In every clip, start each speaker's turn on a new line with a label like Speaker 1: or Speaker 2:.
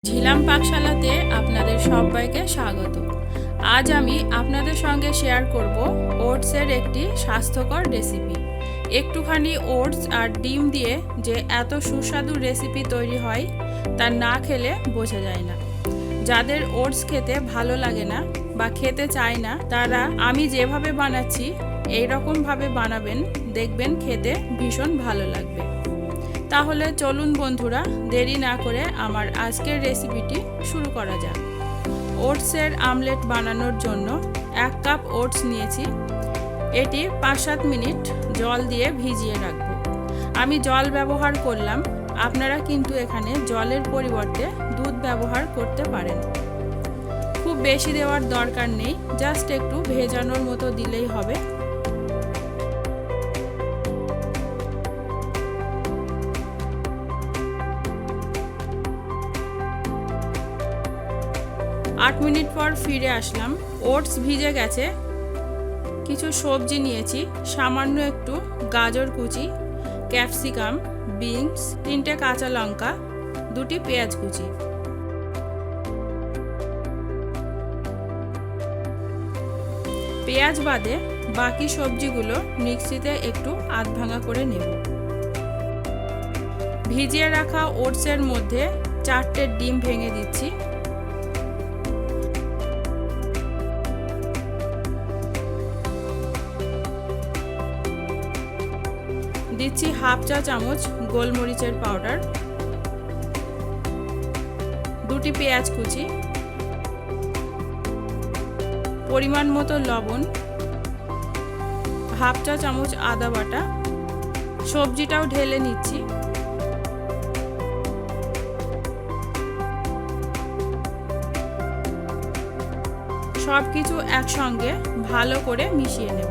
Speaker 1: ঝিলাম পাকশালাতে আপনাদের সবাইকে স্বাগত। আজ আমি আপনাদের সঙ্গে শেয়ার করব ওটসের একটি স্বাস্থ্যকর রেসিপি। একটুখানি ওটস আর ডিম দিয়ে যে এত সুস্বাদু রেসিপি তৈরি হয় তা না খেলে বোঝা যায় না। যাদের ওটস খেতে ভালো লাগে না বা খেতে চায় না, তারা আমি যেভাবে বানাচ্ছি এই রকমভাবে বানাবেন, দেখবেন খেতে ভীষণ ভালো লাগবে। তাহলে চলুন বন্ধুরা, দেরি না করে আমার আজকের রেসিপিটি শুরু করা যাক। ওটসের আমলেট বানানোর জন্য 1 কাপ ওটস নিয়েছি। এটি 5-7 মিনিট জল দিয়ে ভিজিয়ে রাখবো। আমি জল ব্যবহার করলাম, আপনারা কিন্তু এখানে জলের পরিবর্তে দুধ ব্যবহার করতে পারেন। খুব বেশি দেওয়ার দরকার নেই, জাস্ট একটু ভেজানোর মতো দিলেই হবে। আট মিনিট পর ফিরে আসলাম। ওটস ভিজে গেছে। কিছু সবজি নিয়েছি, সামান্য একটু গাজর কুচি, ক্যাপসিকাম, বিনস, 3টে কাঁচা লঙ্কা, 2টি পেঁয়াজ কুচি। পেঁয়াজ বাদে বাকি সবজিগুলো মিক্সিতে একটু আধ ভাঙা করে নেব। ভিজিয়ে রাখা ওটসের মধ্যে 4টে ডিম ভেঙে দিচ্ছি। দিচ্ছি হাফ চা চামচ গোলমরিচের পাউডার, 2টি পেঁয়াজ কুচি, পরিমাণ মতো লবণ, হাফ চা চামচ আদা বাটা। সবজিটাও ঢেলে নিচ্ছি। সব কিছু একসঙ্গে ভালো করে মিশিয়ে নেব।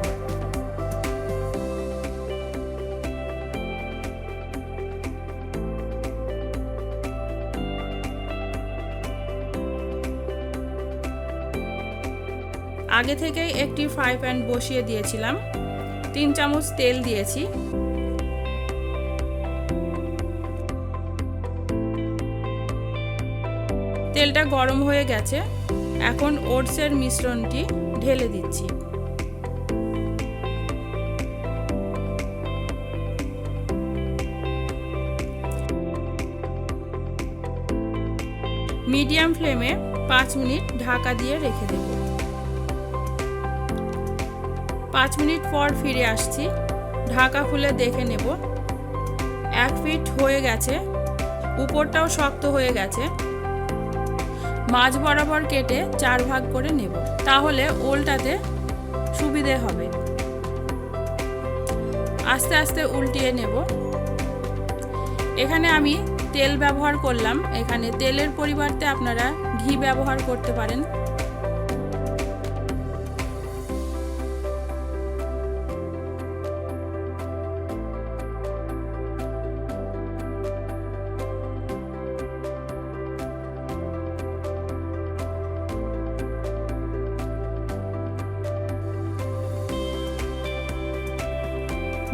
Speaker 1: আগে থেকেই একটি ফ্রাই প্যান বসিয়ে দিয়েছিলাম। 3 চামচ তেল দিয়েছি। তেলটা গরম হয়ে গেছে। এখন ওটসের মিশ্রণটি ঢেলে দিচ্ছি। মিডিয়াম ফ্লেমে 5 মিনিট ঢাকা দিয়ে রেখে দেব। 5 মিনিট পর ফিরে আসছি। ঢাকা খুলে দেখে নেব। 1 ফিট হয়ে গেছে, উপরটাও শক্ত হয়ে গেছে। মাঝ বরাবর কেটে 4 ভাগ করে নেব, তাহলে ওলটাতে সুবিধে হবে। আস্তে আস্তে উল্টিয়ে নেব। এখানে আমি তেল ব্যবহার করলাম। এখানে তেলের পরিবর্তে আপনারা ঘি ব্যবহার করতে পারেন।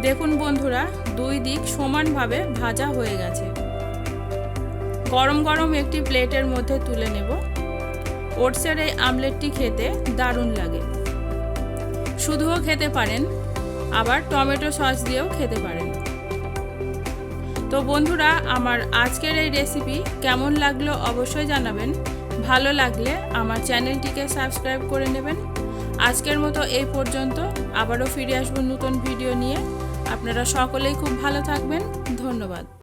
Speaker 1: দেখুন বন্ধুরা, 2 দিক সমানভাবে ভাজা হয়ে গেছে। গরম গরম একটি প্লেটের মধ্যে তুলে নেব। ওটসের এই আমলেটটি খেতে দারুণ লাগে। শুধুও খেতে পারেন, আবার টমেটো সস দিয়েও খেতে পারেন। তো বন্ধুরা, আমার আজকের এই রেসিপি কেমন লাগলো অবশ্যই জানাবেন। ভালো লাগলে আমার চ্যানেলটিকে সাবস্ক্রাইব করে নেবেন। আজকের মতো এই পর্যন্ত। আবারও ফিরে আসবো নতুন ভিডিও নিয়ে। আপনারা সকলেই খুব ভালো থাকবেন। ধন্যবাদ।